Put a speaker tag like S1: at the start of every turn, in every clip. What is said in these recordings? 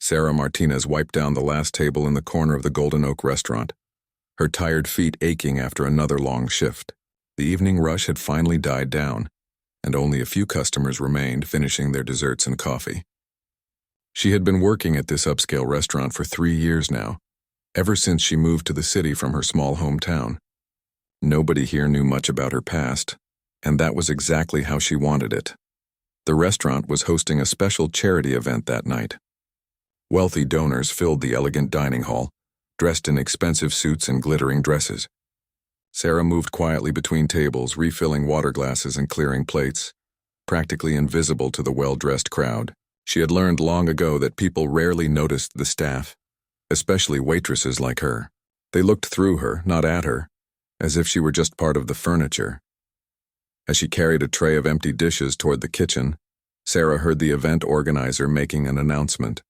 S1: Sarah Martinez wiped down the last table in the corner of the Golden Oak restaurant, her tired feet aching after another long shift. The evening rush had finally died down, and only a few customers remained, finishing their desserts and coffee. She had been working at this upscale restaurant for 3 years now, ever since she moved to the city from her small hometown. Nobody here knew much about her past, and that was exactly how she wanted it. The restaurant was hosting a special charity event that night. Wealthy donors filled the elegant dining hall, dressed in expensive suits and glittering dresses. Sarah moved quietly between tables, refilling water glasses and clearing plates, practically invisible to the well-dressed crowd. She had learned long ago that people rarely noticed the staff, especially waitresses like her. They looked through her, not at her, as if she were just part of the furniture. As she carried a tray of empty dishes toward the kitchen, Sarah heard the event organizer making an announcement.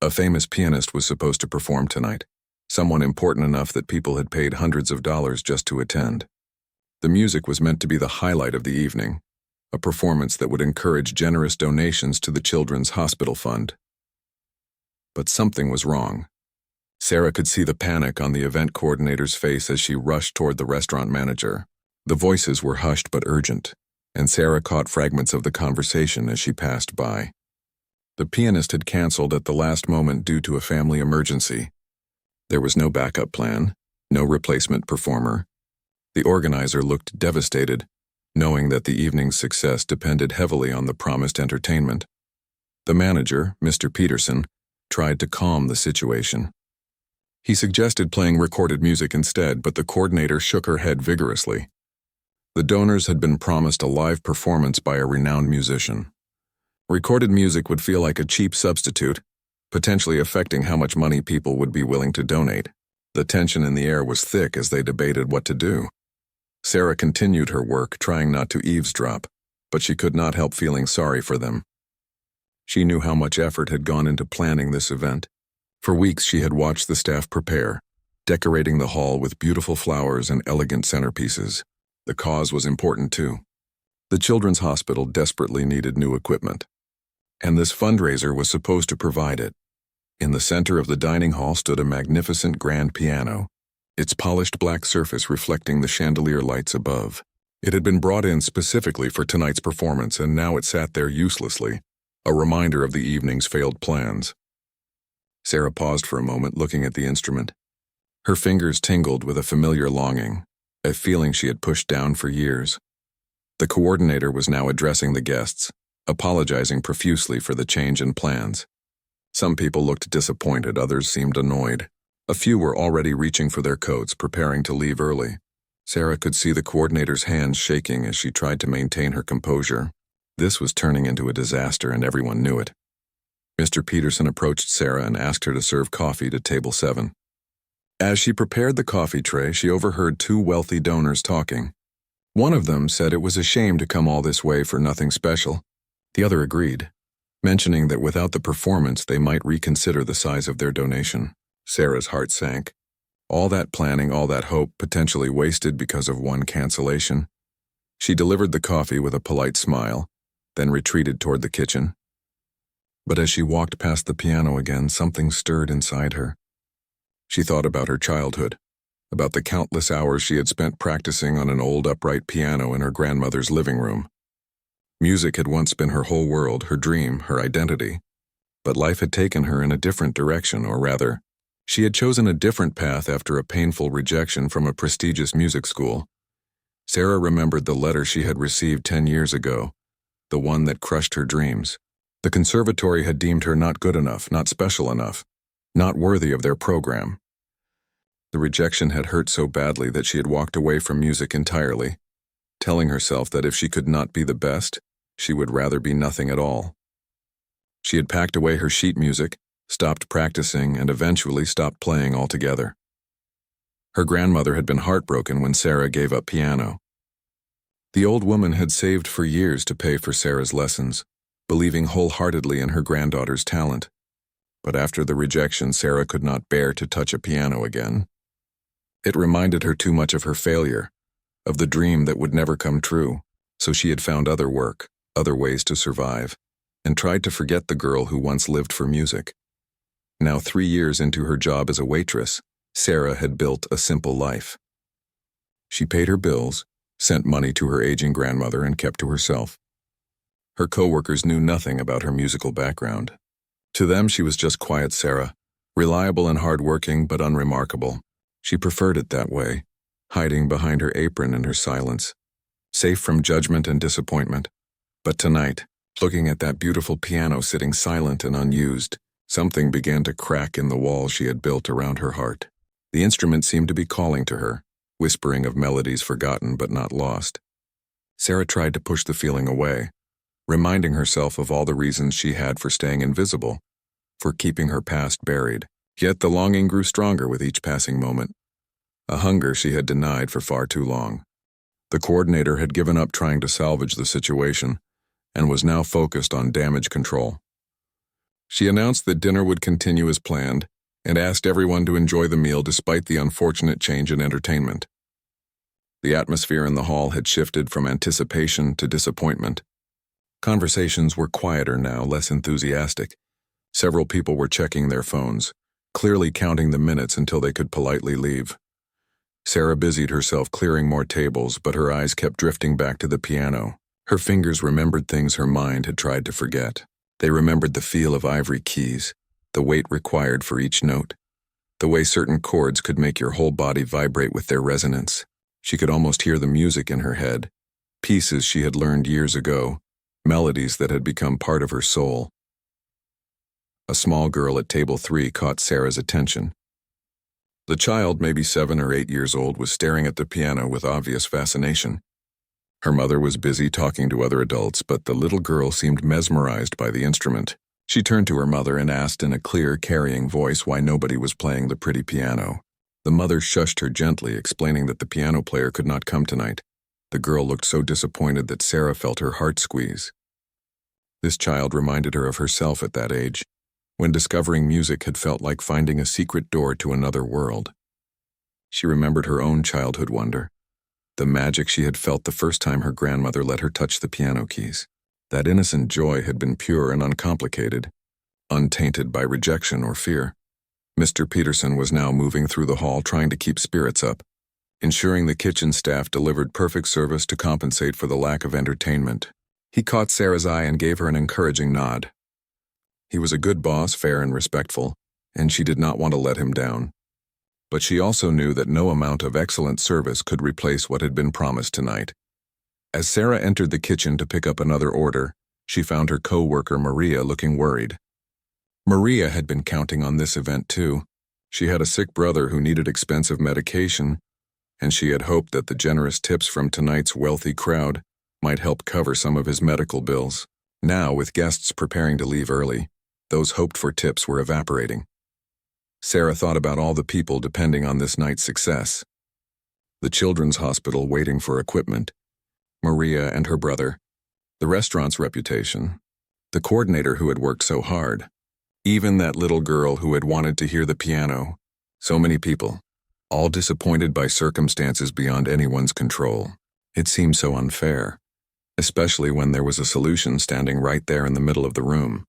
S1: A famous pianist was supposed to perform tonight, someone important enough that people had paid hundreds of dollars just to attend. The music was meant to be the highlight of the evening, a performance that would encourage generous donations to the Children's Hospital Fund. But something was wrong. Sarah could see the panic on the event coordinator's face as she rushed toward the restaurant manager. The voices were hushed but urgent, and Sarah caught fragments of the conversation as she passed by. The pianist had canceled at the last moment due to a family emergency. There was no backup plan, no replacement performer. The organizer looked devastated, knowing that the evening's success depended heavily on the promised entertainment. The manager, Mr. Peterson, tried to calm the situation. He suggested playing recorded music instead, but the coordinator shook her head vigorously. The donors had been promised a live performance by a renowned musician. Recorded music would feel like a cheap substitute, potentially affecting how much money people would be willing to donate. The tension in the air was thick as they debated what to do. Sarah continued her work, trying not to eavesdrop, but she could not help feeling sorry for them. She knew how much effort had gone into planning this event. For weeks she had watched the staff prepare, decorating the hall with beautiful flowers and elegant centerpieces. The cause was important too. The Children's Hospital desperately needed new equipment, and this fundraiser was supposed to provide it. In the center of the dining hall stood a magnificent grand piano, its polished black surface reflecting the chandelier lights above. It had been brought in specifically for tonight's performance, and now it sat there uselessly, a reminder of the evening's failed plans. Sarah paused for a moment, looking at the instrument. Her fingers tingled with a familiar longing, a feeling she had pushed down for years. The coordinator was now addressing the guests, apologizing profusely for the change in plans. Some people looked disappointed, others seemed annoyed. A few were already reaching for their coats, preparing to leave early. Sarah could see the coordinator's hands shaking as she tried to maintain her composure. This was turning into a disaster, and everyone knew it. Mr. Peterson approached Sarah and asked her to serve coffee to table 7. As she prepared the coffee tray, she overheard 2 wealthy donors talking. One of them said it was a shame to come all this way for nothing special. The other agreed, mentioning that without the performance they might reconsider the size of their donation. Sarah's heart sank. All that planning, all that hope, potentially wasted because of one cancellation. She delivered the coffee with a polite smile, then retreated toward the kitchen. But as she walked past the piano again, something stirred inside her. She thought about her childhood, about the countless hours she had spent practicing on an old upright piano in her grandmother's living room. Music had once been her whole world, her dream, her identity. But life had taken her in a different direction, or rather, she had chosen a different path after a painful rejection from a prestigious music school. Sarah remembered the letter she had received 10 years ago, the one that crushed her dreams. The conservatory had deemed her not good enough, not special enough, not worthy of their program. The rejection had hurt so badly that she had walked away from music entirely, telling herself that if she could not be the best, she would rather be nothing at all. She had packed away her sheet music, stopped practicing, and eventually stopped playing altogether. Her grandmother had been heartbroken when Sarah gave up piano. The old woman had saved for years to pay for Sarah's lessons, believing wholeheartedly in her granddaughter's talent. But after the rejection, Sarah could not bear to touch a piano again. It reminded her too much of her failure, of the dream that would never come true, so she had found other work, other ways to survive, and tried to forget the girl who once lived for music. Now 3 years into her job as a waitress, Sarah had built a simple life. She paid her bills, sent money to her aging grandmother, and kept to herself. Her coworkers knew nothing about her musical background. To them, she was just quiet Sarah, reliable and hardworking but unremarkable. She preferred it that way, hiding behind her apron and her silence, safe from judgment and disappointment. But tonight, looking at that beautiful piano sitting silent and unused, something began to crack in the wall she had built around her heart. The instrument seemed to be calling to her, whispering of melodies forgotten but not lost. Sarah tried to push the feeling away, reminding herself of all the reasons she had for staying invisible, for keeping her past buried. Yet the longing grew stronger with each passing moment, a hunger she had denied for far too long. The coordinator had given up trying to salvage the situation and was now focused on damage control. She announced that dinner would continue as planned and asked everyone to enjoy the meal despite the unfortunate change in entertainment. The atmosphere in the hall had shifted from anticipation to disappointment. Conversations were quieter now, less enthusiastic. Several people were checking their phones, clearly counting the minutes until they could politely leave. Sarah busied herself clearing more tables, but her eyes kept drifting back to the piano. Her fingers remembered things her mind had tried to forget. They remembered the feel of ivory keys, the weight required for each note, the way certain chords could make your whole body vibrate with their resonance. She could almost hear the music in her head, pieces she had learned years ago, melodies that had become part of her soul. A small girl at table 3 caught Sarah's attention. The child, maybe 7 or 8 years old, was staring at the piano with obvious fascination. Her mother was busy talking to other adults, but the little girl seemed mesmerized by the instrument. She turned to her mother and asked in a clear, carrying voice why nobody was playing the pretty piano. The mother shushed her gently, explaining that the piano player could not come tonight. The girl looked so disappointed that Sarah felt her heart squeeze. This child reminded her of herself at that age, when discovering music had felt like finding a secret door to another world. She remembered her own childhood wonder, the magic she had felt the first time her grandmother let her touch the piano keys. That innocent joy had been pure and uncomplicated, untainted by rejection or fear. Mr. Peterson was now moving through the hall trying to keep spirits up, ensuring the kitchen staff delivered perfect service to compensate for the lack of entertainment. He caught Sarah's eye and gave her an encouraging nod. He was a good boss, fair and respectful, and she did not want to let him down. But she also knew that no amount of excellent service could replace what had been promised tonight. As Sarah entered the kitchen to pick up another order, she found her co-worker Maria looking worried. Maria had been counting on this event too. She had a sick brother who needed expensive medication, and she had hoped that the generous tips from tonight's wealthy crowd might help cover some of his medical bills. Now, with guests preparing to leave early, those hoped-for tips were evaporating. Sarah thought about all the people depending on this night's success. The children's hospital waiting for equipment, Maria and her brother, the restaurant's reputation, the coordinator who had worked so hard, even that little girl who had wanted to hear the piano. So many people, all disappointed by circumstances beyond anyone's control. It seemed so unfair, especially when there was a solution standing right there in the middle of the room.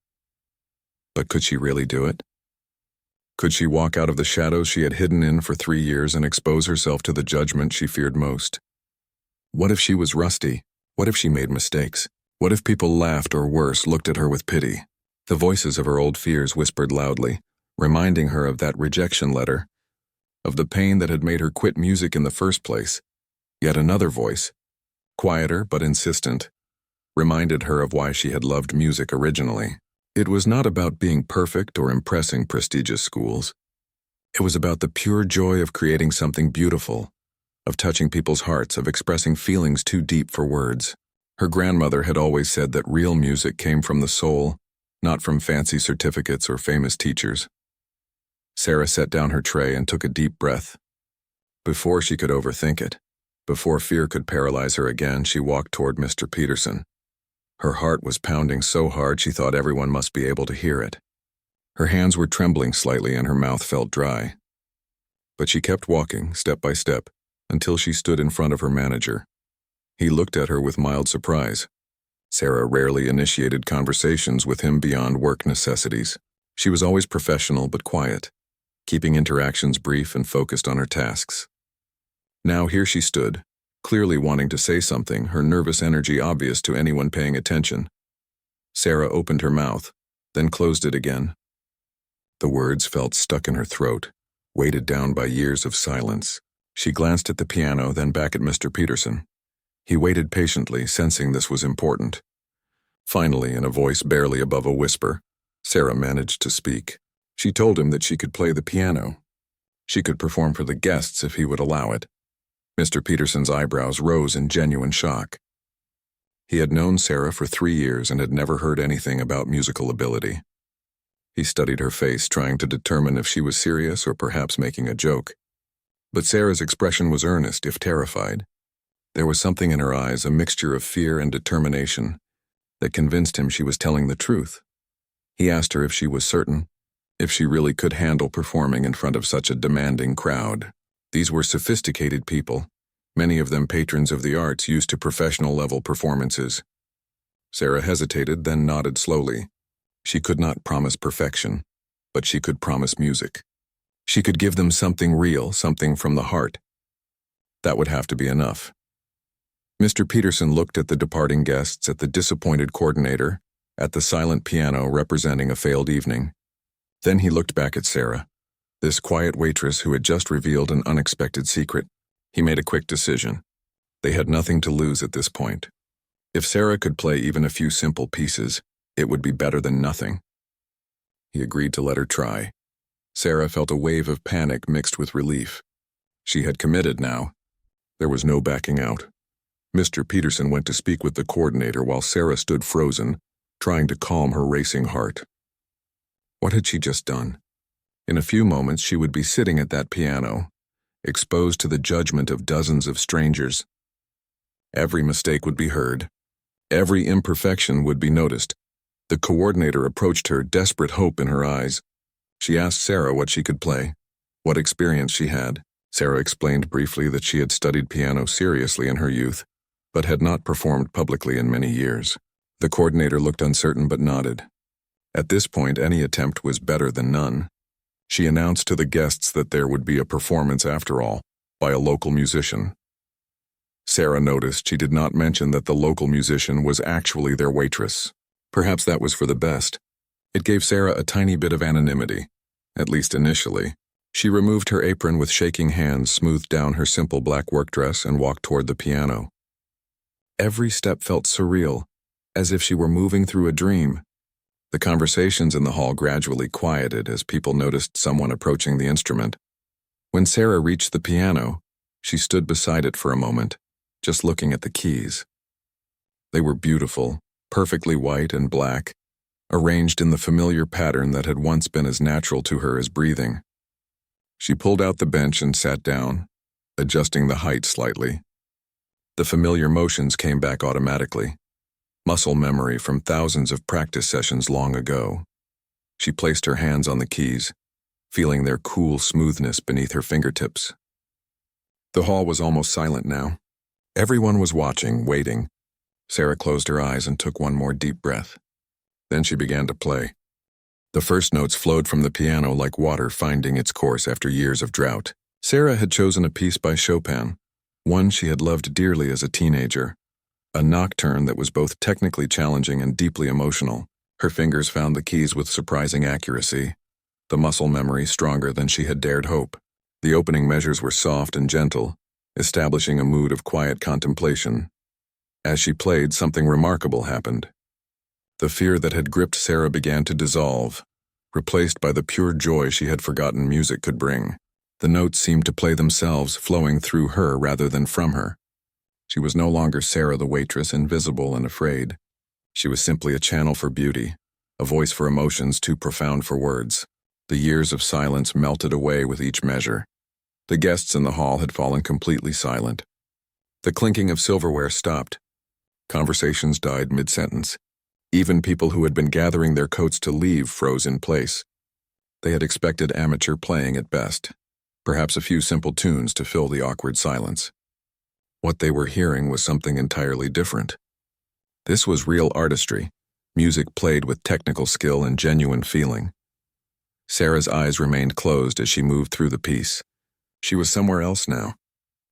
S1: But could she really do it? Could she walk out of the shadows she had hidden in for 3 years and expose herself to the judgment she feared most? What if she was rusty? What if she made mistakes? What if people laughed or worse, looked at her with pity? The voices of her old fears whispered loudly, reminding her of that rejection letter, of the pain that had made her quit music in the first place. Yet another voice, quieter but insistent, reminded her of why she had loved music originally. It was not about being perfect or impressing prestigious schools. It was about the pure joy of creating something beautiful, of touching people's hearts, of expressing feelings too deep for words. Her grandmother had always said that real music came from the soul, not from fancy certificates or famous teachers. Sarah set down her tray and took a deep breath. Before she could overthink it, before fear could paralyze her again, she walked toward Mr. Peterson. Her heart was pounding so hard she thought everyone must be able to hear it. Her hands were trembling slightly and her mouth felt dry. But she kept walking, step by step, until she stood in front of her manager. He looked at her with mild surprise. Sarah rarely initiated conversations with him beyond work necessities. She was always professional but quiet, keeping interactions brief and focused on her tasks. Now here she stood, clearly wanting to say something, her nervous energy obvious to anyone paying attention. Sarah opened her mouth, then closed it again. The words felt stuck in her throat, weighted down by years of silence. She glanced at the piano, then back at Mr. Peterson. He waited patiently, sensing this was important. Finally, in a voice barely above a whisper, Sarah managed to speak. She told him that she could play the piano. She could perform for the guests if he would allow it. Mr. Peterson's eyebrows rose in genuine shock. He had known Sarah for 3 years and had never heard anything about musical ability. He studied her face, trying to determine if she was serious or perhaps making a joke. But Sarah's expression was earnest, if terrified. There was something in her eyes, a mixture of fear and determination, that convinced him she was telling the truth. He asked her if she was certain, if she really could handle performing in front of such a demanding crowd. These were sophisticated people, many of them patrons of the arts used to professional-level performances. Sarah hesitated, then nodded slowly. She could not promise perfection, but she could promise music. She could give them something real, something from the heart. That would have to be enough. Mr. Peterson looked at the departing guests, at the disappointed coordinator, at the silent piano representing a failed evening. Then he looked back at Sarah, this quiet waitress who had just revealed an unexpected secret. He made a quick decision. They had nothing to lose at this point. If Sarah could play even a few simple pieces, it would be better than nothing. He agreed to let her try. Sarah felt a wave of panic mixed with relief. She had committed now. There was no backing out. Mr. Peterson went to speak with the coordinator while Sarah stood frozen, trying to calm her racing heart. What had she just done? In a few moments she would be sitting at that piano, exposed to the judgment of dozens of strangers. Every mistake would be heard. Every imperfection would be noticed. The coordinator approached her, desperate hope in her eyes. She asked Sarah what she could play, what experience she had. Sarah explained briefly that she had studied piano seriously in her youth, but had not performed publicly in many years. The coordinator looked uncertain but nodded. At this point, any attempt was better than none. She announced to the guests that there would be a performance after all, by a local musician. Sarah noticed she did not mention that the local musician was actually their waitress. Perhaps that was for the best. It gave Sarah a tiny bit of anonymity, at least initially. She removed her apron with shaking hands, smoothed down her simple black work dress, and walked toward the piano. Every step felt surreal, as if she were moving through a dream. The conversations in the hall gradually quieted as people noticed someone approaching the instrument. When Sarah reached the piano, she stood beside it for a moment, just looking at the keys. They were beautiful, perfectly white and black, arranged in the familiar pattern that had once been as natural to her as breathing. She pulled out the bench and sat down, adjusting the height slightly. The familiar motions came back automatically, muscle memory from thousands of practice sessions long ago. She placed her hands on the keys, feeling their cool smoothness beneath her fingertips. The hall was almost silent now. Everyone was watching, waiting. Sarah closed her eyes and took one more deep breath. Then she began to play. The first notes flowed from the piano like water finding its course after years of drought. Sarah had chosen a piece by Chopin, one she had loved dearly as a teenager, a nocturne that was both technically challenging and deeply emotional. Her fingers found the keys with surprising accuracy, the muscle memory stronger than she had dared hope. The opening measures were soft and gentle, establishing a mood of quiet contemplation. As she played, something remarkable happened. The fear that had gripped Sarah began to dissolve, replaced by the pure joy she had forgotten music could bring. The notes seemed to play themselves, flowing through her rather than from her. She was no longer Sarah the waitress, invisible and afraid. She was simply a channel for beauty, a voice for emotions too profound for words. The years of silence melted away with each measure. The guests in the hall had fallen completely silent. The clinking of silverware stopped. Conversations died mid-sentence. Even people who had been gathering their coats to leave froze in place. They had expected amateur playing at best, perhaps a few simple tunes to fill the awkward silence. What they were hearing was something entirely different. This was real artistry, music played with technical skill and genuine feeling. Sarah's eyes remained closed as she moved through the piece. She was somewhere else now,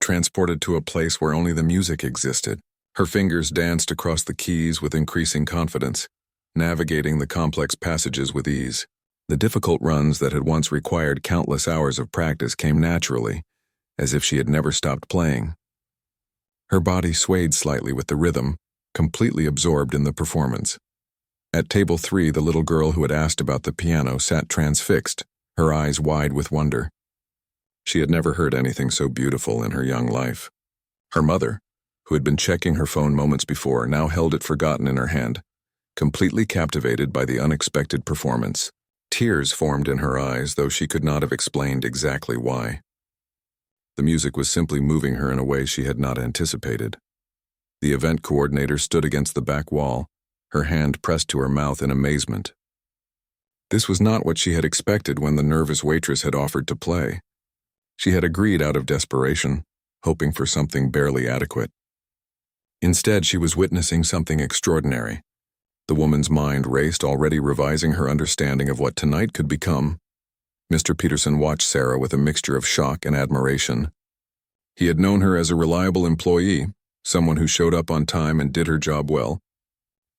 S1: transported to a place where only the music existed. Her fingers danced across the keys with increasing confidence, navigating the complex passages with ease. The difficult runs that had once required countless hours of practice came naturally, as if she had never stopped playing. Her body swayed slightly with the rhythm, completely absorbed in the performance. At table 3, the little girl who had asked about the piano sat transfixed, her eyes wide with wonder. She had never heard anything so beautiful in her young life. Her mother, who had been checking her phone moments before, now held it forgotten in her hand, completely captivated by the unexpected performance. Tears formed in her eyes, though she could not have explained exactly why. The music was simply moving her in a way she had not anticipated. The event coordinator stood against the back wall, her hand pressed to her mouth in amazement. This was not what she had expected when the nervous waitress had offered to play. She had agreed out of desperation, hoping for something barely adequate. Instead, she was witnessing something extraordinary. The woman's mind raced, already revising her understanding of what tonight could become. Mr. Peterson watched Sarah with a mixture of shock and admiration. He had known her as a reliable employee, someone who showed up on time and did her job well.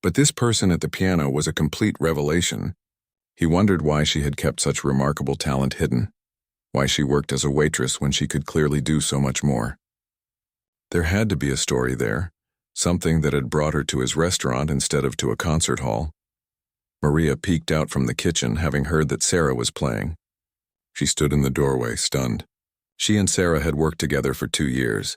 S1: But this person at the piano was a complete revelation. He wondered why she had kept such remarkable talent hidden, why she worked as a waitress when she could clearly do so much more. There had to be a story there, something that had brought her to his restaurant instead of to a concert hall. Maria peeked out from the kitchen, having heard that Sarah was playing. She stood in the doorway, stunned. She and Sarah had worked together for 2 years,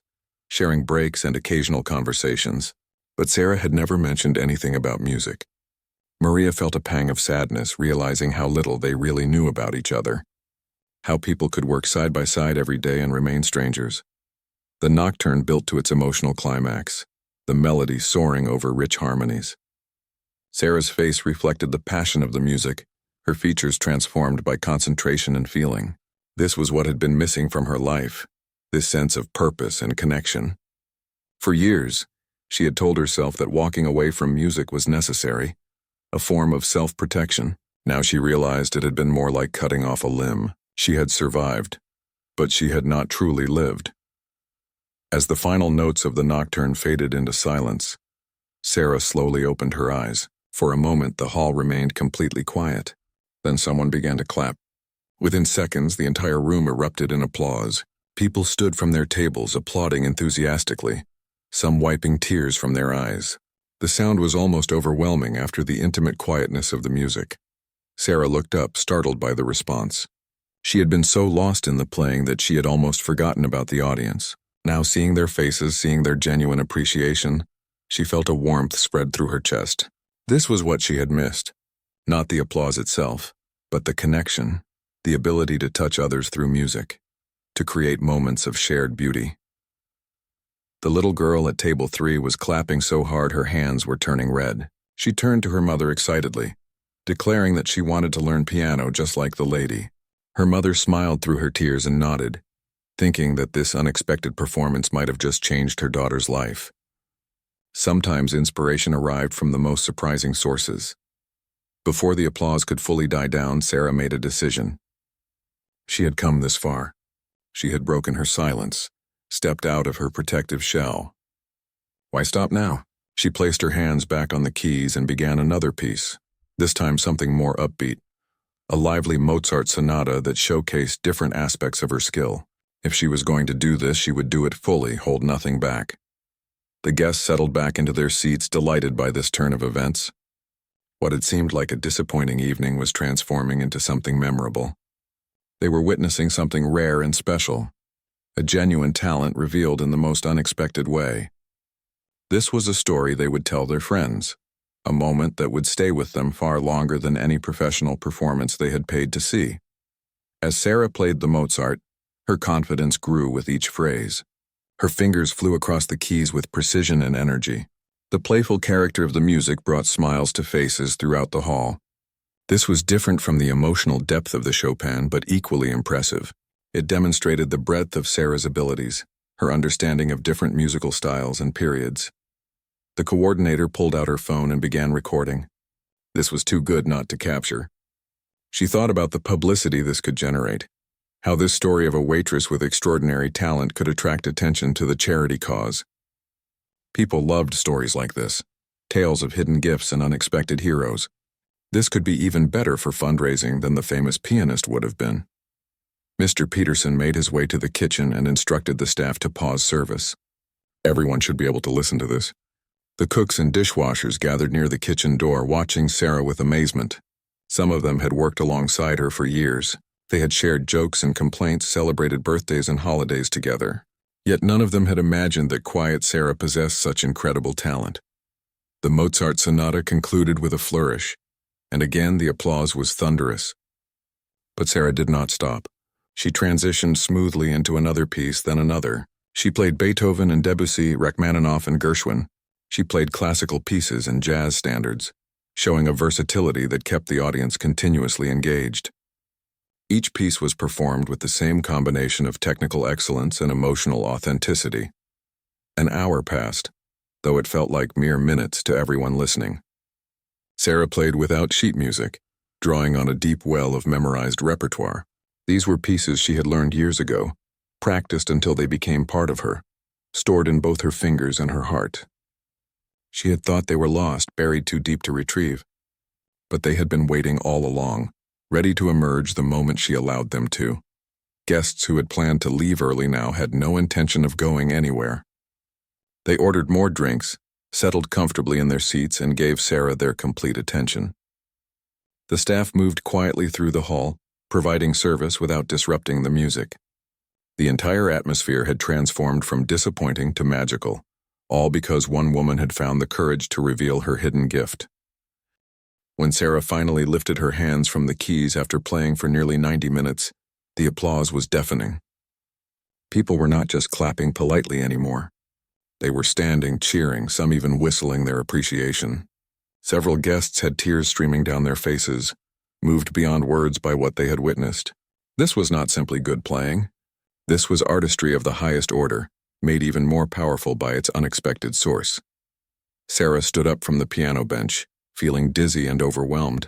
S1: sharing breaks and occasional conversations, but Sarah had never mentioned anything about music. Maria felt a pang of sadness, realizing how little they really knew about each other, how people could work side by side every day and remain strangers. The nocturne built to its emotional climax, the melody soaring over rich harmonies. Sarah's face reflected the passion of the music, her features transformed by concentration and feeling. This was what had been missing from her life, this sense of purpose and connection. For years, she had told herself that walking away from music was necessary, a form of self-protection. Now she realized it had been more like cutting off a limb. She had survived, but she had not truly lived. As the final notes of the nocturne faded into silence, Sarah slowly opened her eyes. For a moment, the hall remained completely quiet. Then someone began to clap. Within seconds, the entire room erupted in applause. People stood from their tables, applauding enthusiastically, some wiping tears from their eyes. The sound was almost overwhelming after the intimate quietness of the music. Sarah looked up, startled by the response. She had been so lost in the playing that she had almost forgotten about the audience. Now, seeing their faces, seeing their genuine appreciation, she felt a warmth spread through her chest. This was what she had missed. Not the applause itself, but the connection, the ability to touch others through music, to create moments of shared beauty. The little girl at table 3 was clapping so hard her hands were turning red. She turned to her mother excitedly, declaring that she wanted to learn piano just like the lady. Her mother smiled through her tears and nodded, thinking that this unexpected performance might have just changed her daughter's life. Sometimes inspiration arrived from the most surprising sources. Before the applause could fully die down, Sarah made a decision. She had come this far. She had broken her silence, stepped out of her protective shell. Why stop now? She placed her hands back on the keys and began another piece, this time something more upbeat, a lively Mozart sonata that showcased different aspects of her skill. If she was going to do this, she would do it fully, hold nothing back. The guests settled back into their seats, delighted by this turn of events. What had seemed like a disappointing evening was transforming into something memorable. They were witnessing something rare and special, a genuine talent revealed in the most unexpected way. This was a story they would tell their friends, a moment that would stay with them far longer than any professional performance they had paid to see. As Sarah played the Mozart, her confidence grew with each phrase. Her fingers flew across the keys with precision and energy. The playful character of the music brought smiles to faces throughout the hall. This was different from the emotional depth of the Chopin, but equally impressive. It demonstrated the breadth of Sarah's abilities, her understanding of different musical styles and periods. The coordinator pulled out her phone and began recording. This was too good not to capture. She thought about the publicity this could generate, how this story of a waitress with extraordinary talent could attract attention to the charity cause. People loved stories like this, tales of hidden gifts and unexpected heroes. This could be even better for fundraising than the famous pianist would have been. Mr. Peterson made his way to the kitchen and instructed the staff to pause service. Everyone should be able to listen to this. The cooks and dishwashers gathered near the kitchen door, watching Sarah with amazement. Some of them had worked alongside her for years. They had shared jokes and complaints, celebrated birthdays and holidays together. Yet none of them had imagined that quiet Sarah possessed such incredible talent. The Mozart sonata concluded with a flourish, and again the applause was thunderous. But Sarah did not stop. She transitioned smoothly into another piece, then another. She played Beethoven and Debussy, Rachmaninoff and Gershwin. She played classical pieces and jazz standards, showing a versatility that kept the audience continuously engaged. Each piece was performed with the same combination of technical excellence and emotional authenticity. An hour passed, though it felt like mere minutes to everyone listening. Sarah played without sheet music, drawing on a deep well of memorized repertoire. These were pieces she had learned years ago, practiced until they became part of her, stored in both her fingers and her heart. She had thought they were lost, buried too deep to retrieve. But they had been waiting all along, ready to emerge the moment she allowed them to. Guests who had planned to leave early now had no intention of going anywhere. They ordered more drinks, settled comfortably in their seats, and gave Sarah their complete attention. The staff moved quietly through the hall, providing service without disrupting the music. The entire atmosphere had transformed from disappointing to magical, all because one woman had found the courage to reveal her hidden gift. When Sarah finally lifted her hands from the keys after playing for nearly 90 minutes, the applause was deafening. People were not just clapping politely anymore. They were standing, cheering, some even whistling their appreciation. Several guests had tears streaming down their faces, moved beyond words by what they had witnessed. This was not simply good playing. This was artistry of the highest order, made even more powerful by its unexpected source. Sarah stood up from the piano bench, feeling dizzy and overwhelmed.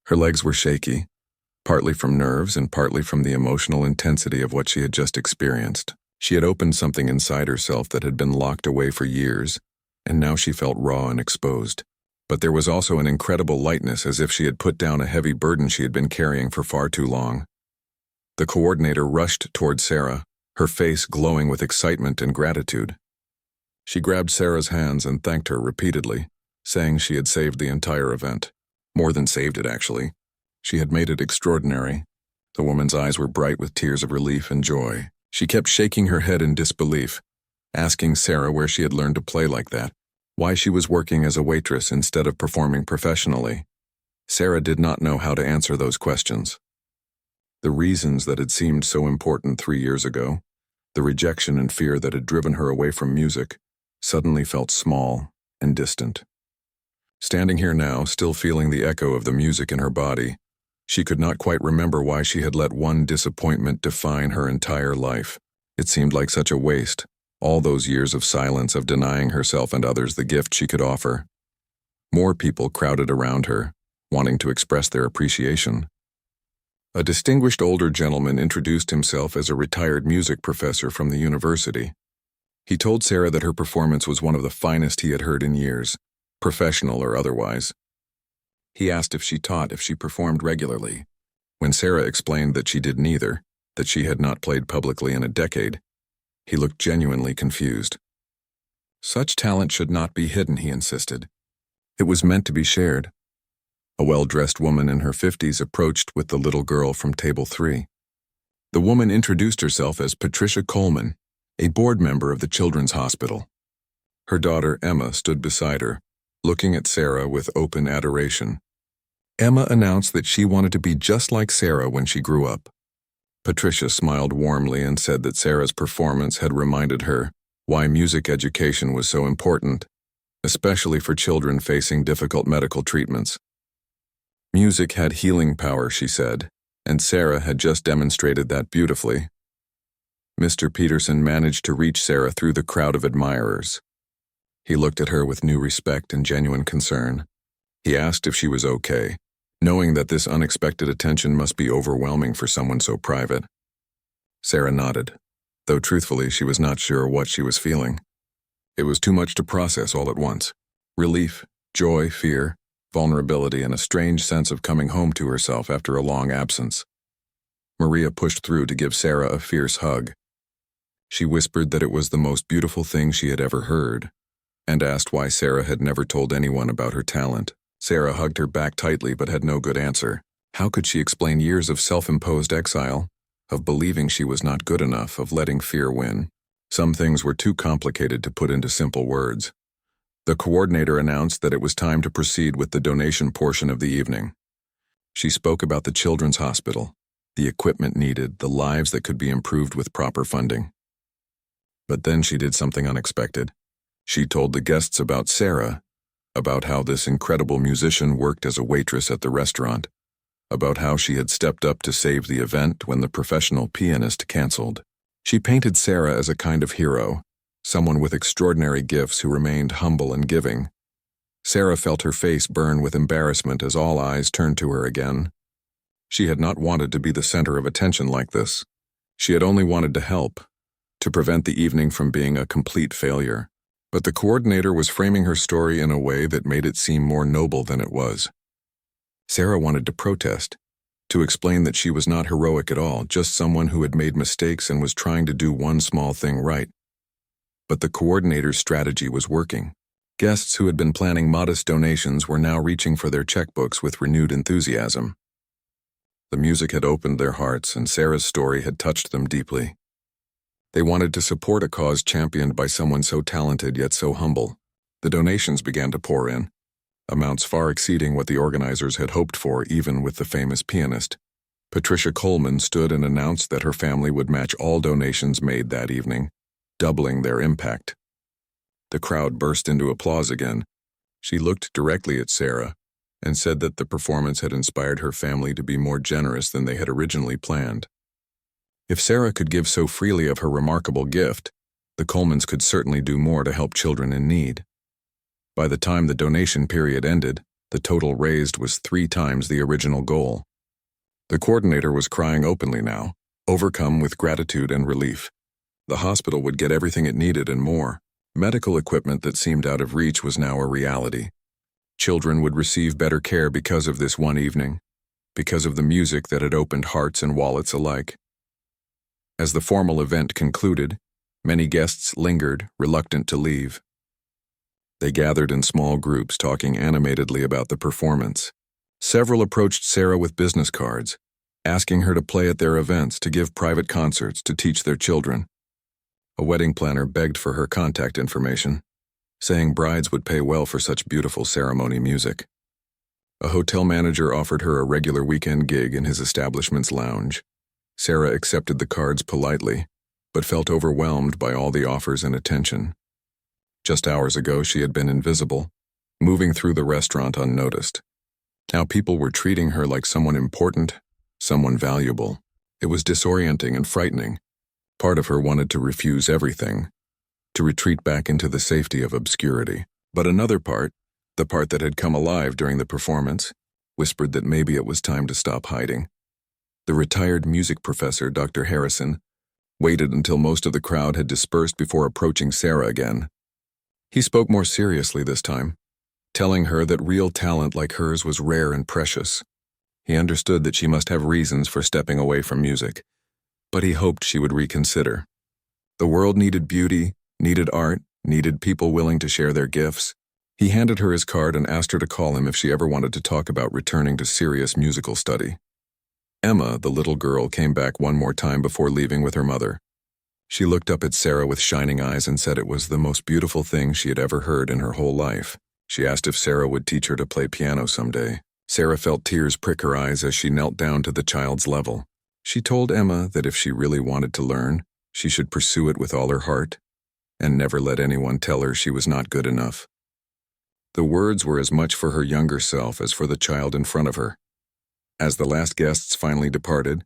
S1: Her legs were shaky, partly from nerves and partly from the emotional intensity of what she had just experienced. She had opened something inside herself that had been locked away for years, and now she felt raw and exposed. But there was also an incredible lightness, as if she had put down a heavy burden she had been carrying for far too long. The coordinator rushed toward Sarah, her face glowing with excitement and gratitude. She grabbed Sarah's hands and thanked her repeatedly, saying she had saved the entire event. More than saved it, actually. She had made it extraordinary. The woman's eyes were bright with tears of relief and joy. She kept shaking her head in disbelief, asking Sarah where she had learned to play like that, why she was working as a waitress instead of performing professionally. Sarah did not know how to answer those questions. The reasons that had seemed so important 3 years ago, the rejection and fear that had driven her away from music, suddenly felt small and distant. Standing here now, still feeling the echo of the music in her body, she could not quite remember why she had let one disappointment define her entire life. It seemed like such a waste, all those years of silence, of denying herself and others the gift she could offer. More people crowded around her, wanting to express their appreciation. A distinguished older gentleman introduced himself as a retired music professor from the university. He told Sarah that her performance was one of the finest he had heard in years, professional or otherwise. He asked if she taught, if she performed regularly. When Sarah explained that she did neither, that she had not played publicly in a decade, he looked genuinely confused. Such talent should not be hidden, he insisted. It was meant to be shared. A well-dressed woman in her 50s approached with the little girl from table 3. The woman introduced herself as Patricia Coleman, a board member of the Children's Hospital. Her daughter, Emma, stood beside her, looking at Sarah with open adoration. Emma announced that she wanted to be just like Sarah when she grew up. Patricia smiled warmly and said that Sarah's performance had reminded her why music education was so important, especially for children facing difficult medical treatments. Music had healing power, she said, and Sarah had just demonstrated that beautifully. Mr. Peterson managed to reach Sarah through the crowd of admirers. He looked at her with new respect and genuine concern. He asked if she was okay, knowing that this unexpected attention must be overwhelming for someone so private. Sarah nodded, though truthfully she was not sure what she was feeling. It was too much to process all at once. Relief, joy, fear, vulnerability, and a strange sense of coming home to herself after a long absence. Maria pushed through to give Sarah a fierce hug. She whispered that it was the most beautiful thing she had ever heard, and asked why Sarah had never told anyone about her talent. Sarah hugged her back tightly but had no good answer. How could she explain years of self-imposed exile, of believing she was not good enough, of letting fear win? Some things were too complicated to put into simple words. The coordinator announced that it was time to proceed with the donation portion of the evening. She spoke about the children's hospital, the equipment needed, the lives that could be improved with proper funding. But then she did something unexpected. She told the guests about Sarah, about how this incredible musician worked as a waitress at the restaurant, about how she had stepped up to save the event when the professional pianist canceled. She painted Sarah as a kind of hero, someone with extraordinary gifts who remained humble and giving. Sarah felt her face burn with embarrassment as all eyes turned to her again. She had not wanted to be the center of attention like this. She had only wanted to help, to prevent the evening from being a complete failure. But the coordinator was framing her story in a way that made it seem more noble than it was. Sarah wanted to protest, to explain that she was not heroic at all, just someone who had made mistakes and was trying to do one small thing right. But the coordinator's strategy was working. Guests who had been planning modest donations were now reaching for their checkbooks with renewed enthusiasm. The music had opened their hearts, and Sarah's story had touched them deeply. They wanted to support a cause championed by someone so talented yet so humble. The donations began to pour in, amounts far exceeding what the organizers had hoped for, even with the famous pianist. Patricia Coleman stood and announced that her family would match all donations made that evening, doubling their impact. The crowd burst into applause again. She looked directly at Sarah and said that the performance had inspired her family to be more generous than they had originally planned. If Sarah could give so freely of her remarkable gift, the Colemans could certainly do more to help children in need. By the time the donation period ended, the total raised was 3 times the original goal. The coordinator was crying openly now, overcome with gratitude and relief. The hospital would get everything it needed and more. Medical equipment that seemed out of reach was now a reality. Children would receive better care because of this one evening, because of the music that had opened hearts and wallets alike. As the formal event concluded, many guests lingered, reluctant to leave. They gathered in small groups, talking animatedly about the performance. Several approached Sarah with business cards, asking her to play at their events, to give private concerts, to teach their children. A wedding planner begged for her contact information, saying brides would pay well for such beautiful ceremony music. A hotel manager offered her a regular weekend gig in his establishment's lounge. Sarah accepted the cards politely, but felt overwhelmed by all the offers and attention. Just hours ago, she had been invisible, moving through the restaurant unnoticed. Now people were treating her like someone important, someone valuable. It was disorienting and frightening. Part of her wanted to refuse everything, to retreat back into the safety of obscurity. But another part, the part that had come alive during the performance, whispered that maybe it was time to stop hiding. The retired music professor, Dr. Harrison, waited until most of the crowd had dispersed before approaching Sarah again. He spoke more seriously this time, telling her that real talent like hers was rare and precious. He understood that she must have reasons for stepping away from music, but he hoped she would reconsider. The world needed beauty, needed art, needed people willing to share their gifts. He handed her his card and asked her to call him if she ever wanted to talk about returning to serious musical study. Emma, the little girl, came back one more time before leaving with her mother. She looked up at Sarah with shining eyes and said it was the most beautiful thing she had ever heard in her whole life. She asked if Sarah would teach her to play piano someday. Sarah felt tears prick her eyes as she knelt down to the child's level. She told Emma that if she really wanted to learn, she should pursue it with all her heart, and never let anyone tell her she was not good enough. The words were as much for her younger self as for the child in front of her. As the last guests finally departed,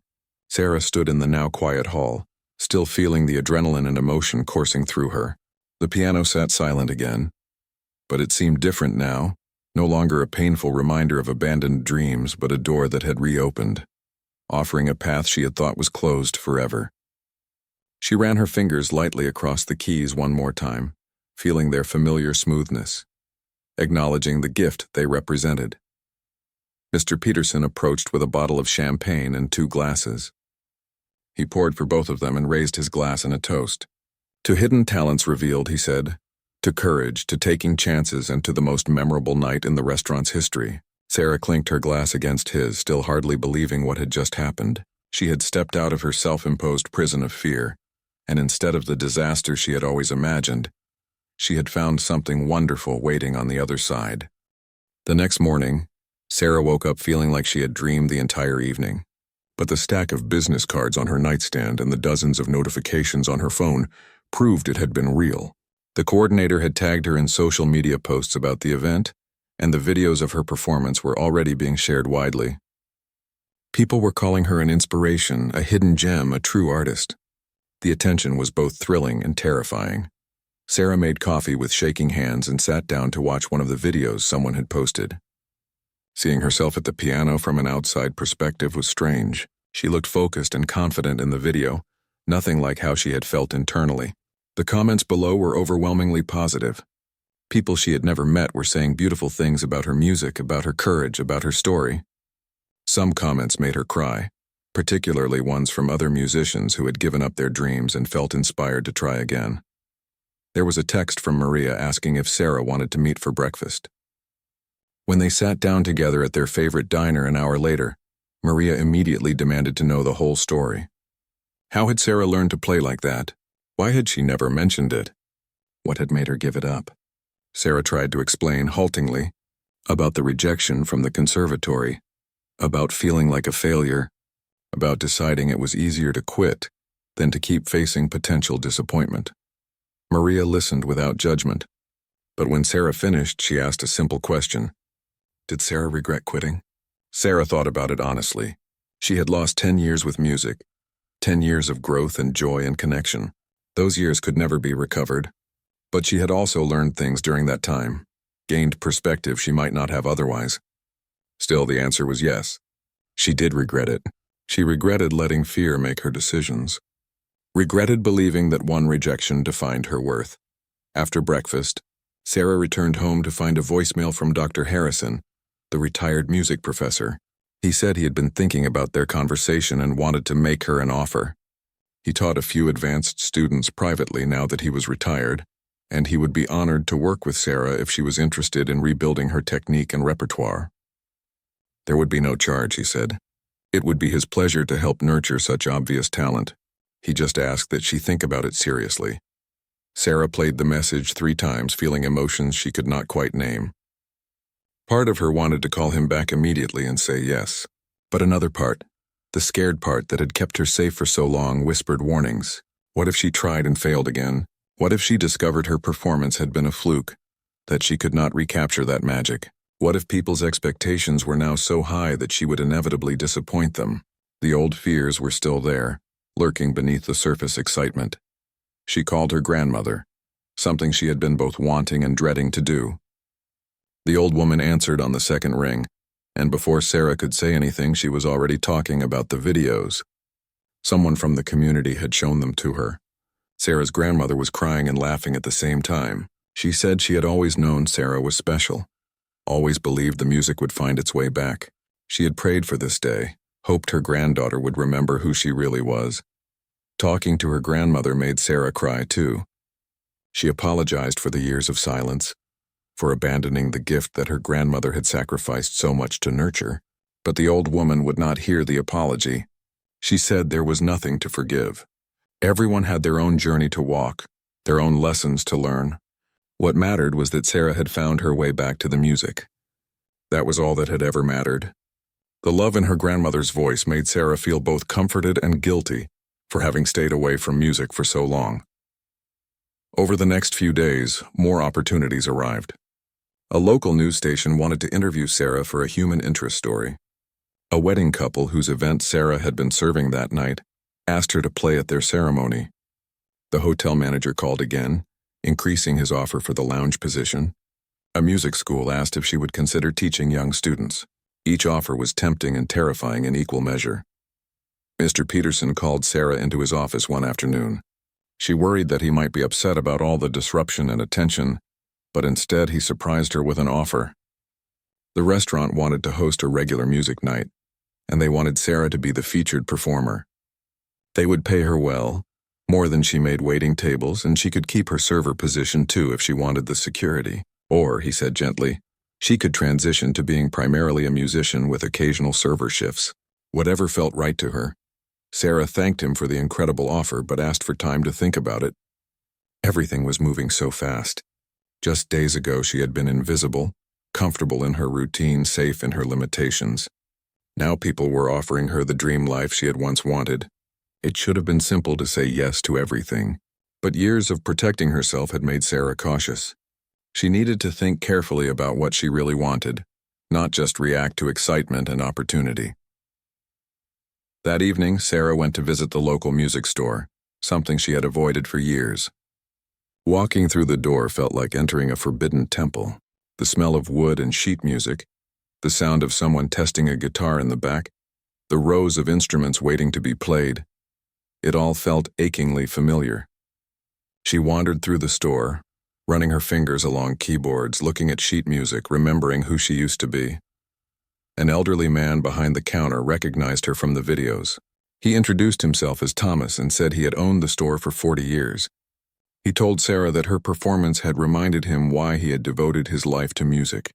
S1: Sarah stood in the now quiet hall, still feeling the adrenaline and emotion coursing through her. The piano sat silent again, but it seemed different now, No longer a painful reminder of abandoned dreams, but a door that had reopened, offering a path she had thought was closed forever. She ran her fingers lightly across the keys one more time, feeling their familiar smoothness, acknowledging the gift they represented. Mr. Peterson approached with a bottle of champagne and 2 glasses. He poured for both of them and raised his glass in a toast. To hidden talents revealed, he said. To courage, to taking chances, and to the most memorable night in the restaurant's history. Sarah clinked her glass against his, still hardly believing what had just happened. She had stepped out of her self-imposed prison of fear, and instead of the disaster she had always imagined, she had found something wonderful waiting on the other side. The next morning, Sarah woke up feeling like she had dreamed the entire evening. But the stack of business cards on her nightstand and the dozens of notifications on her phone proved it had been real. The coordinator had tagged her in social media posts about the event, and the videos of her performance were already being shared widely. People were calling her an inspiration, a hidden gem, a true artist. The attention was both thrilling and terrifying. Sarah made coffee with shaking hands and sat down to watch one of the videos someone had posted. Seeing herself at the piano from an outside perspective was strange. She looked focused and confident in the video, nothing like how she had felt internally. The comments below were overwhelmingly positive. People she had never met were saying beautiful things about her music, about her courage, about her story. Some comments made her cry, particularly ones from other musicians who had given up their dreams and felt inspired to try again. There was a text from Maria asking if Sarah wanted to meet for breakfast. When they sat down together at their favorite diner an hour later, Maria immediately demanded to know the whole story. How had Sarah learned to play like that? Why had she never mentioned it? What had made her give it up? Sarah tried to explain haltingly about the rejection from the conservatory, about feeling like a failure, about deciding it was easier to quit than to keep facing potential disappointment. Maria listened without judgment, but when Sarah finished, she asked a simple question. Did Sarah regret quitting? Sarah thought about it honestly. She had lost 10 years with music, 10 years of growth and joy and connection. Those years could never be recovered, but she had also learned things during that time, gained perspective she might not have otherwise. Still, the answer was yes. She did regret it. She regretted letting fear make her decisions. Regretted believing that one rejection defined her worth. After breakfast, Sarah returned home to find a voicemail from Dr. Harrison, the retired music professor. He said he had been thinking about their conversation and wanted to make her an offer. He taught a few advanced students privately now that he was retired, and he would be honored to work with Sarah if she was interested in rebuilding her technique and repertoire. There would be no charge, he said. It would be his pleasure to help nurture such obvious talent. He just asked that she think about it seriously. Sarah played the message 3 times, feeling emotions she could not quite name. Part of her wanted to call him back immediately and say yes, but another part, the scared part that had kept her safe for so long, whispered warnings. What if she tried and failed again? What if she discovered her performance had been a fluke, that she could not recapture that magic? What if people's expectations were now so high that she would inevitably disappoint them? The old fears were still there, lurking beneath the surface excitement. She called her grandmother, something she had been both wanting and dreading to do. The old woman answered on the second ring, and before Sarah could say anything, she was already talking about the videos. Someone from the community had shown them to her. Sarah's grandmother was crying and laughing at the same time. She said she had always known Sarah was special, always believed the music would find its way back. She had prayed for this day, hoped her granddaughter would remember who she really was. Talking to her grandmother made Sarah cry too. She apologized for the years of silence, for abandoning the gift that her grandmother had sacrificed so much to nurture. But the old woman would not hear the apology. She said there was nothing to forgive. Everyone had their own journey to walk, their own lessons to learn. What mattered was that Sarah had found her way back to the music. That was all that had ever mattered. The love in her grandmother's voice made Sarah feel both comforted and guilty for having stayed away from music for so long. Over the next few days, more opportunities arrived. A local news station wanted to interview Sarah for a human interest story. A wedding couple whose event Sarah had been serving that night asked her to play at their ceremony. The hotel manager called again, increasing his offer for the lounge position. A music school asked if she would consider teaching young students. Each offer was tempting and terrifying in equal measure. Mr. Peterson called Sarah into his office one afternoon. She worried that he might be upset about all the disruption and attention, but instead he surprised her with an offer. The restaurant wanted to host a regular music night, and they wanted Sarah to be the featured performer. They would pay her well, more than she made waiting tables, and she could keep her server position too if she wanted the security. Or, he said gently, she could transition to being primarily a musician with occasional server shifts. Whatever felt right to her. Sarah thanked him for the incredible offer but asked for time to think about it. Everything was moving so fast. Just days ago she had been invisible, comfortable in her routine, safe in her limitations. Now people were offering her the dream life she had once wanted. It should have been simple to say yes to everything, but years of protecting herself had made Sarah cautious. She needed to think carefully about what she really wanted, not just react to excitement and opportunity. That evening, Sarah went to visit the local music store, something she had avoided for years. Walking through the door felt like entering a forbidden temple. The smell of wood and sheet music, the sound of someone testing a guitar in the back, the rows of instruments waiting to be played. It all felt achingly familiar. She wandered through the store, running her fingers along keyboards, looking at sheet music, remembering who she used to be. An elderly man behind the counter recognized her from the videos. He introduced himself as Thomas and said he had owned the store for 40 years. He told Sarah that her performance had reminded him why he had devoted his life to music.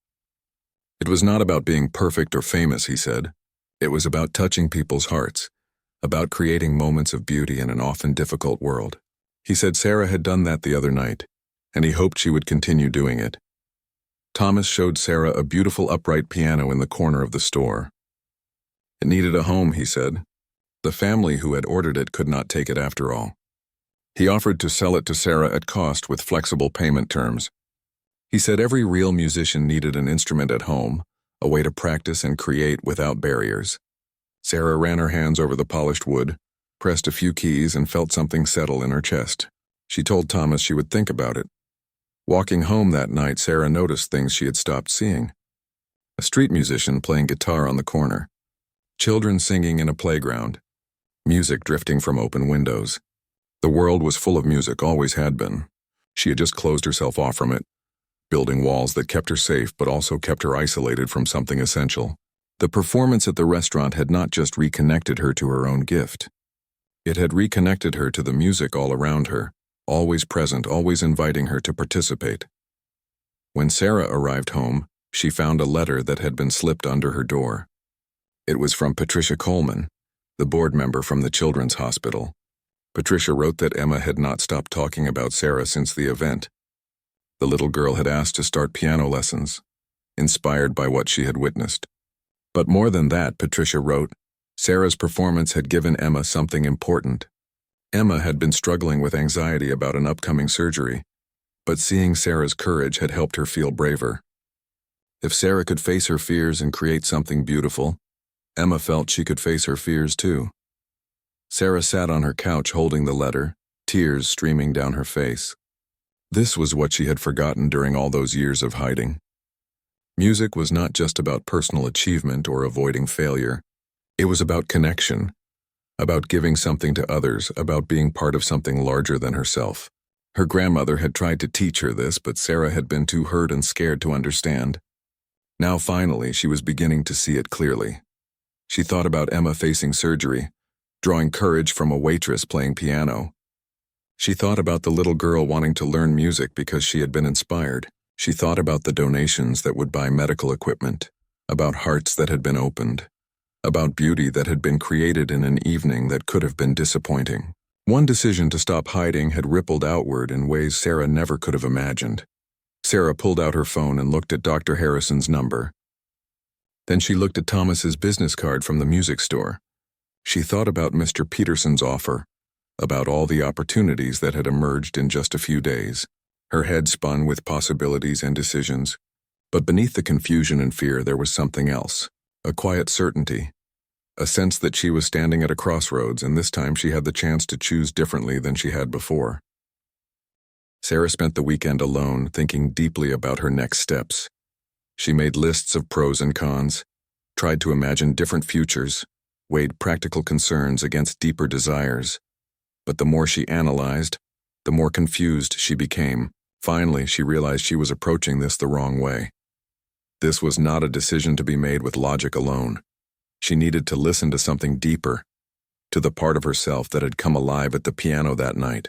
S1: It was not about being perfect or famous, he said. It was about touching people's hearts, about creating moments of beauty in an often difficult world. He said Sarah had done that the other night, and he hoped she would continue doing it. Thomas showed Sarah a beautiful upright piano in the corner of the store. It needed a home, he said. The family who had ordered it could not take it after all. He offered to sell it to Sarah at cost with flexible payment terms. He said every real musician needed an instrument at home, a way to practice and create without barriers. Sarah ran her hands over the polished wood, pressed a few keys, and felt something settle in her chest. She told Thomas she would think about it. Walking home that night, Sarah noticed things she had stopped seeing. A street musician playing guitar on the corner. Children singing in a playground. Music drifting from open windows. The world was full of music, always had been. She had just closed herself off from it, building walls that kept her safe but also kept her isolated from something essential. The performance at the restaurant had not just reconnected her to her own gift. It had reconnected her to the music all around her, always present, always inviting her to participate. When Sarah arrived home, she found a letter that had been slipped under her door. It was from Patricia Coleman, the board member from the Children's Hospital. Patricia wrote that Emma had not stopped talking about Sarah since the event. The little girl had asked to start piano lessons, inspired by what she had witnessed. But more than that, Patricia wrote, Sarah's performance had given Emma something important. Emma had been struggling with anxiety about an upcoming surgery, but seeing Sarah's courage had helped her feel braver. If Sarah could face her fears and create something beautiful, Emma felt she could face her fears too. Sarah sat on her couch holding the letter, tears streaming down her face. This was what she had forgotten during all those years of hiding. Music was not just about personal achievement or avoiding failure. It was about connection, about giving something to others, about being part of something larger than herself. Her grandmother had tried to teach her this, but Sarah had been too hurt and scared to understand. Now finally, she was beginning to see it clearly. She thought about Emma facing surgery, drawing courage from a waitress playing piano. She thought about the little girl wanting to learn music because she had been inspired. She thought about the donations that would buy medical equipment, about hearts that had been opened, about beauty that had been created in an evening that could have been disappointing. One decision to stop hiding had rippled outward in ways Sarah never could have imagined. Sarah pulled out her phone and looked at Dr. Harrison's number. Then she looked at Thomas's business card from the music store. She thought about Mr. Peterson's offer, about all the opportunities that had emerged in just a few days. Her head spun with possibilities and decisions, but beneath the confusion and fear there was something else, a quiet certainty, a sense that she was standing at a crossroads and this time she had the chance to choose differently than she had before. Sarah spent the weekend alone, thinking deeply about her next steps. She made lists of pros and cons, tried to imagine different futures, weighed practical concerns against deeper desires. But the more she analyzed, the more confused she became. Finally, she realized she was approaching this the wrong way. This was not a decision to be made with logic alone. She needed to listen to something deeper, to the part of herself that had come alive at the piano that night.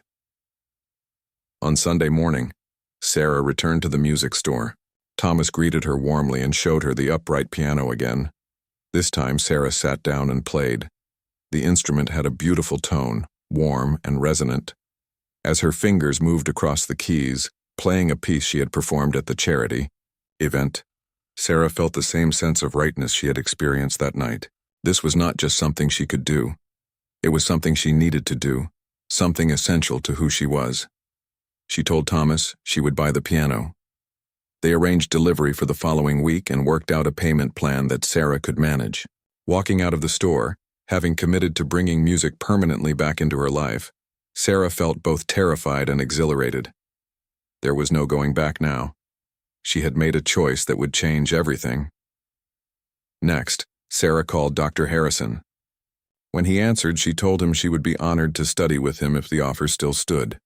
S1: On Sunday morning, Sarah returned to the music store. Thomas greeted her warmly and showed her the upright piano again. This time, Sarah sat down and played. The instrument had a beautiful tone, warm and resonant. As her fingers moved across the keys, playing a piece she had performed at the charity event, Sarah felt the same sense of rightness she had experienced that night. This was not just something she could do. It was something she needed to do, something essential to who she was. She told Thomas she would buy the piano. They arranged delivery for the following week and worked out a payment plan that Sarah could manage. Walking out of the store, having committed to bringing music permanently back into her life, Sarah felt both terrified and exhilarated. There was no going back now. She had made a choice that would change everything. Next, Sarah called Dr. Harrison. When he answered, she told him she would be honored to study with him if the offer still stood.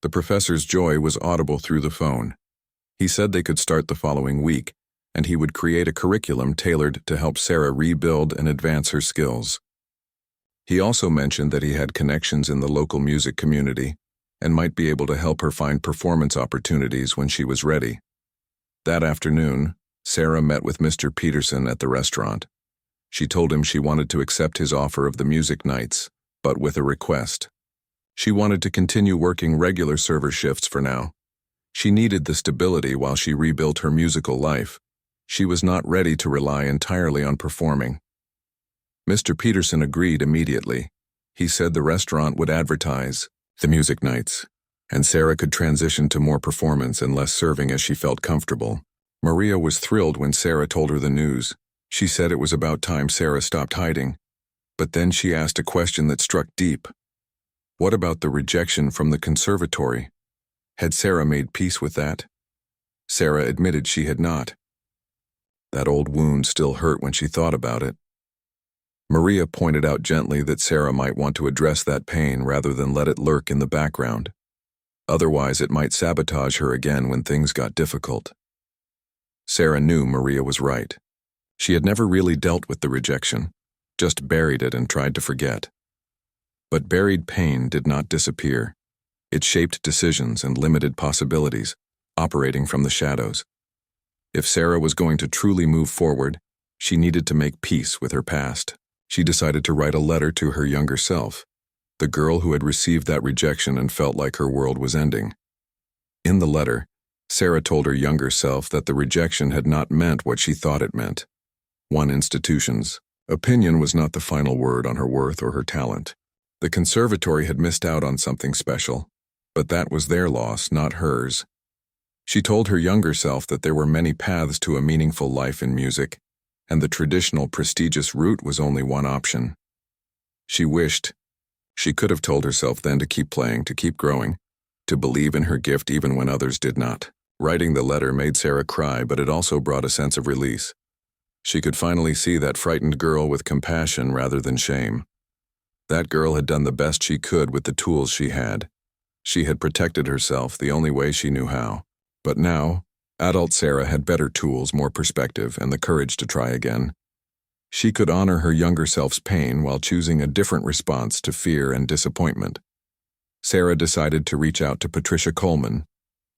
S1: The professor's joy was audible through the phone. He said they could start the following week, and he would create a curriculum tailored to help Sarah rebuild and advance her skills. He also mentioned that he had connections in the local music community and might be able to help her find performance opportunities when she was ready. That afternoon, Sarah met with Mr. Peterson at the restaurant. She told him she wanted to accept his offer of the music nights, but with a request. She wanted to continue working regular server shifts for now. She needed the stability while she rebuilt her musical life. She was not ready to rely entirely on performing. Mr. Peterson agreed immediately. He said the restaurant would advertise the music nights, and Sarah could transition to more performance and less serving as she felt comfortable. Maria was thrilled when Sarah told her the news. She said it was about time Sarah stopped hiding. But then she asked a question that struck deep. What about the rejection from the conservatory? Had Sarah made peace with that? Sarah admitted she had not. That old wound still hurt when she thought about it. Maria pointed out gently that Sarah might want to address that pain rather than let it lurk in the background. Otherwise, it might sabotage her again when things got difficult. Sarah knew Maria was right. She had never really dealt with the rejection, just buried it and tried to forget. But buried pain did not disappear. It shaped decisions and limited possibilities, operating from the shadows. If Sarah was going to truly move forward, she needed to make peace with her past. She decided to write a letter to her younger self, the girl who had received that rejection and felt like her world was ending. In the letter, Sarah told her younger self that the rejection had not meant what she thought it meant. One institution's opinion was not the final word on her worth or her talent. The conservatory had missed out on something special, but that was their loss, not hers. She told her younger self that there were many paths to a meaningful life in music, and the traditional prestigious route was only one option. She wished she could have told herself then to keep playing, to keep growing, to believe in her gift even when others did not. Writing the letter made Sarah cry, but it also brought a sense of release. She could finally see that frightened girl with compassion rather than shame. That girl had done the best she could with the tools she had. She had protected herself the only way she knew how. But now, adult Sarah had better tools, more perspective, and the courage to try again. She could honor her younger self's pain while choosing a different response to fear and disappointment. Sarah decided to reach out to Patricia Coleman.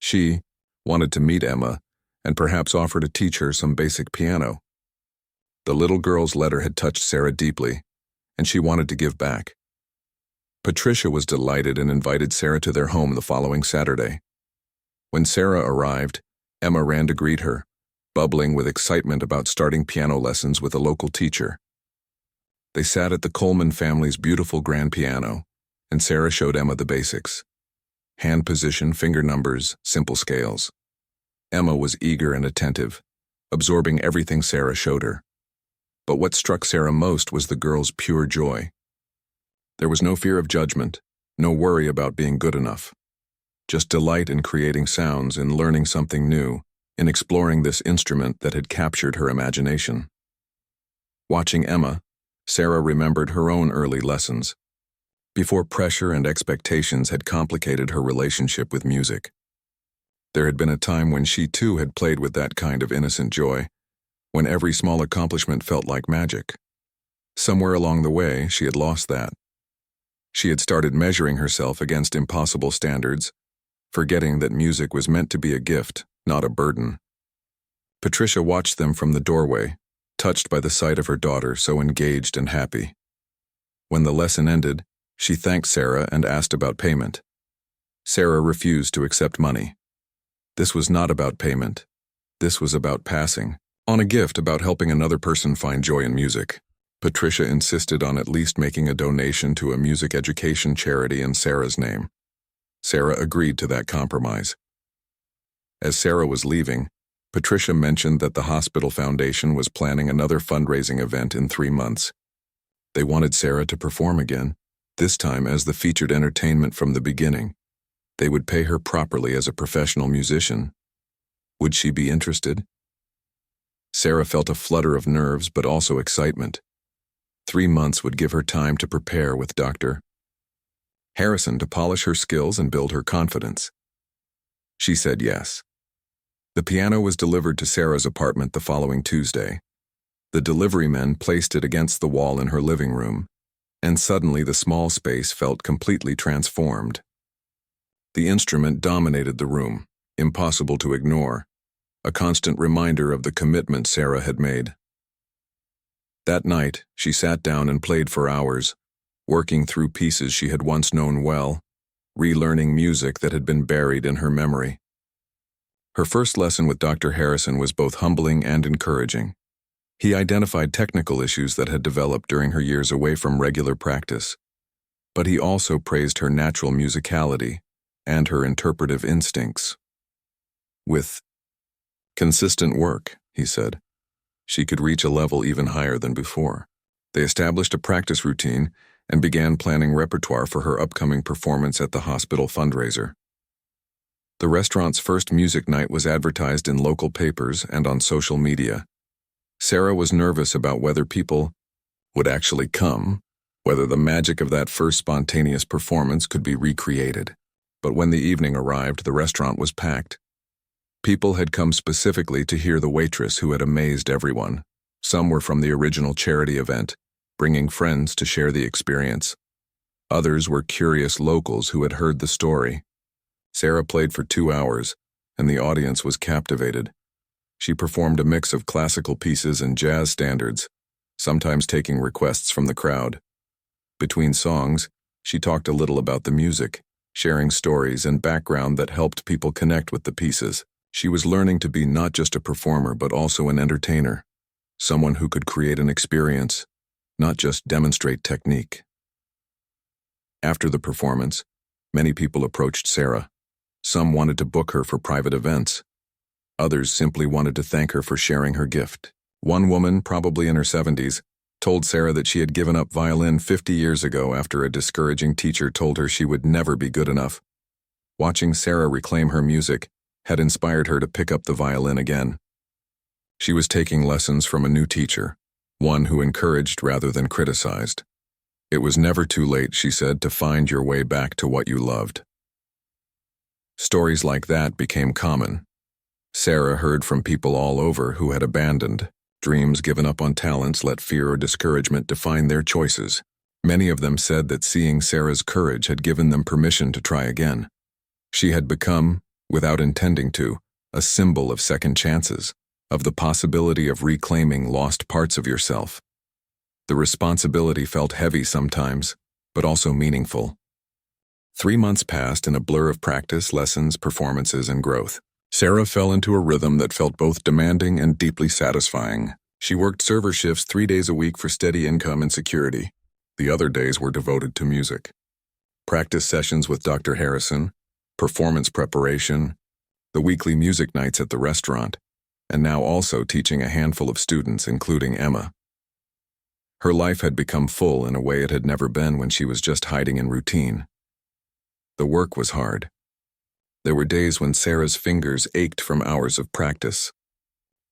S1: She wanted to meet Emma and perhaps offer to teach her some basic piano. The little girl's letter had touched Sarah deeply, and she wanted to give back. Patricia was delighted and invited Sarah to their home the following Saturday. When Sarah arrived, Emma ran to greet her, bubbling with excitement about starting piano lessons with a local teacher. They sat at the Coleman family's beautiful grand piano, and Sarah showed Emma the basics: hand position, finger numbers, simple scales. Emma was eager and attentive, absorbing everything Sarah showed her. But what struck Sarah most was the girl's pure joy. There was no fear of judgment, no worry about being good enough. just delight in creating sounds, in learning something new, in exploring this instrument that had captured her imagination. Watching Emma, Sarah remembered her own early lessons, before pressure and expectations had complicated her relationship with music. There had been a time when she too had played with that kind of innocent joy, when every small accomplishment felt like magic. Somewhere along the way, she had lost that. She had started measuring herself against impossible standards, forgetting that music was meant to be a gift, not a burden. Patricia watched them from the doorway, touched by the sight of her daughter so engaged and happy. When the lesson ended, she thanked Sarah and asked about payment. Sarah refused to accept money. This was not about payment. This was about passing on a gift, about helping another person find joy in music. Patricia insisted on at least making a donation to a music education charity in Sarah's name. Sarah agreed to that compromise. As Sarah was leaving, Patricia mentioned that the hospital foundation was planning another fundraising event in 3 months. They wanted Sarah to perform again, this time as the featured entertainment from the beginning. They would pay her properly as a professional musician. Would she be interested? Sarah felt a flutter of nerves but also excitement. 3 months would give her time to prepare with Dr. Harrison to polish her skills and build her confidence. She said yes. The piano was delivered to Sarah's apartment the following Tuesday. The delivery men placed it against the wall in her living room, and suddenly the small space felt completely transformed. The instrument dominated the room, impossible to ignore, a constant reminder of the commitment Sarah had made. That night, she sat down and played for hours, working through pieces she had once known well, relearning music that had been buried in her memory. Her first lesson with Dr. Harrison was both humbling and encouraging. He identified technical issues that had developed during her years away from regular practice, but he also praised her natural musicality and her interpretive instincts. With consistent work, he said, she could reach a level even higher than before. They established a practice routine and began planning repertoire for her upcoming performance at the hospital fundraiser. The restaurant's first music night was advertised in local papers and on social media. Sarah was nervous about whether people would actually come, whether the magic of that first spontaneous performance could be recreated. But when the evening arrived, the restaurant was packed. People had come specifically to hear the waitress who had amazed everyone. Some were from the original charity event, bringing friends to share the experience. Others were curious locals who had heard the story. Sarah played for 2 hours, and the audience was captivated. She performed a mix of classical pieces and jazz standards, sometimes taking requests from the crowd. Between songs, she talked a little about the music, sharing stories and background that helped people connect with the pieces. She was learning to be not just a performer but also an entertainer, someone who could create an experience, not just demonstrate technique. After the performance, many people approached Sarah. Some wanted to book her for private events. Others simply wanted to thank her for sharing her gift. One woman, probably in her 70s, told Sarah that she had given up violin 50 years ago after a discouraging teacher told her she would never be good enough. Watching Sarah reclaim her music had inspired her to pick up the violin again. She was taking lessons from a new teacher, one who encouraged rather than criticized. It was never too late, she said, to find your way back to what you loved. Stories like that became common. Sarah heard from people all over who had abandoned dreams, given up on talents, let fear or discouragement define their choices. Many of them said that seeing Sarah's courage had given them permission to try again. She had become, without intending to, a symbol of second chances, of the possibility of reclaiming lost parts of yourself. The responsibility felt heavy sometimes, but also meaningful. 3 months passed in a blur of practice, lessons, performances, and growth. Sarah fell into a rhythm that felt both demanding and deeply satisfying. She worked server shifts 3 days a week for steady income and security. The other days were devoted to music. Practice sessions with Dr. Harrison, performance preparation, the weekly music nights at the restaurant, and now also teaching a handful of students, including Emma. Her life had become full in a way it had never been when she was just hiding in routine. The work was hard. There were days when Sarah's fingers ached from hours of practice.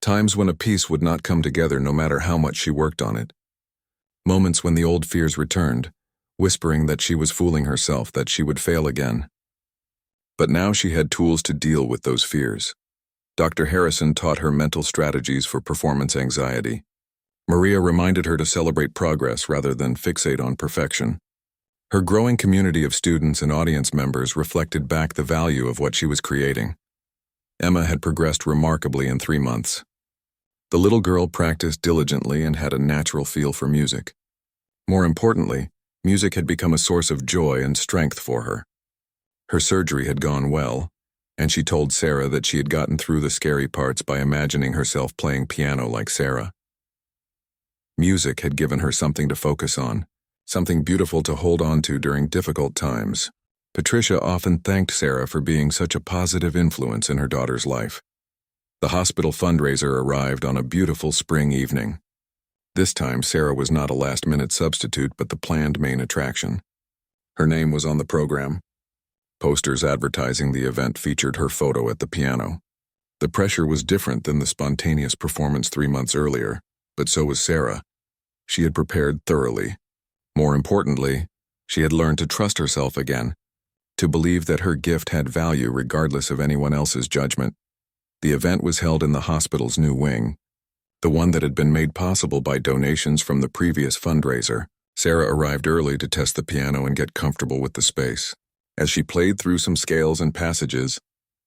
S1: Times when a piece would not come together no matter how much she worked on it. Moments when the old fears returned, whispering that she was fooling herself, that she would fail again. But now she had tools to deal with those fears. Dr. Harrison taught her mental strategies for performance anxiety. Maria reminded her to celebrate progress rather than fixate on perfection. Her growing community of students and audience members reflected back the value of what she was creating. Emma had progressed remarkably in 3 months. The little girl practiced diligently and had a natural feel for music. More importantly, music had become a source of joy and strength for her. Her surgery had gone well, and she told Sarah that she had gotten through the scary parts by imagining herself playing piano like Sarah. Music had given her something to focus on, something beautiful to hold on to during difficult times. Patricia often thanked Sarah for being such a positive influence in her daughter's life. The hospital fundraiser arrived on a beautiful spring evening. This time, Sarah was not a last-minute substitute but the planned main attraction. Her name was on the program. Posters advertising the event featured her photo at the piano. The pressure was different than the spontaneous performance 3 months earlier, but so was Sarah. She had prepared thoroughly. More importantly, she had learned to trust herself again, to believe that her gift had value regardless of anyone else's judgment. The event was held in the hospital's new wing, the one that had been made possible by donations from the previous fundraiser. Sarah arrived early to test the piano and get comfortable with the space. As she played through some scales and passages,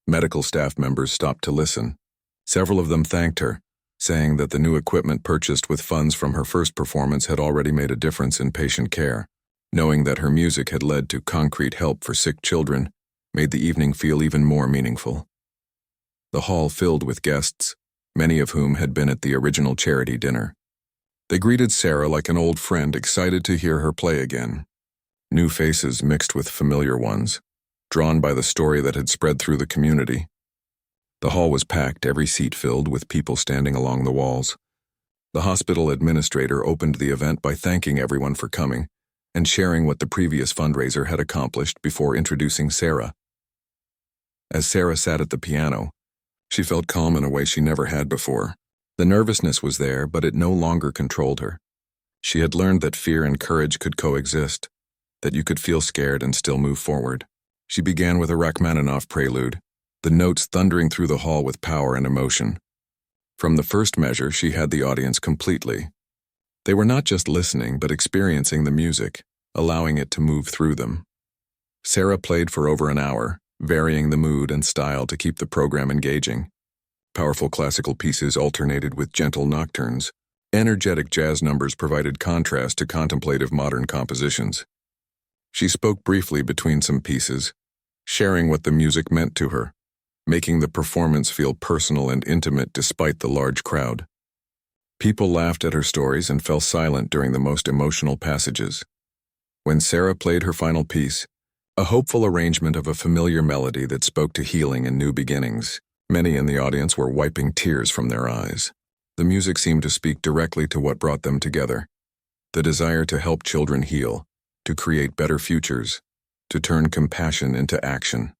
S1: medical staff members stopped to listen. Several of them thanked her, saying that the new equipment purchased with funds from her first performance had already made a difference in patient care. Knowing that her music had led to concrete help for sick children made the evening feel even more meaningful. The hall filled with guests, many of whom had been at the original charity dinner. They greeted Sarah like an old friend, excited to hear her play again. New faces mixed with familiar ones, drawn by the story that had spread through the community. The hall was packed, every seat filled with people standing along the walls. The hospital administrator opened the event by thanking everyone for coming and sharing what the previous fundraiser had accomplished before introducing Sarah. As Sarah sat at the piano, she felt calm in a way she never had before. The nervousness was there, but it no longer controlled her. She had learned that fear and courage could coexist, that you could feel scared and still move forward. She began with a Rachmaninoff prelude, the notes thundering through the hall with power and emotion. From the first measure, she had the audience completely. They were not just listening, but experiencing the music, allowing it to move through them. Sarah played for over an hour, varying the mood and style to keep the program engaging. Powerful classical pieces alternated with gentle nocturnes. Energetic jazz numbers provided contrast to contemplative modern compositions. She spoke briefly between some pieces, sharing what the music meant to her, making the performance feel personal and intimate despite the large crowd. People laughed at her stories and fell silent during the most emotional passages. When Sarah played her final piece, a hopeful arrangement of a familiar melody that spoke to healing and new beginnings, many in the audience were wiping tears from their eyes. The music seemed to speak directly to what brought them together, the desire to help children heal, to create better futures, to turn compassion into action.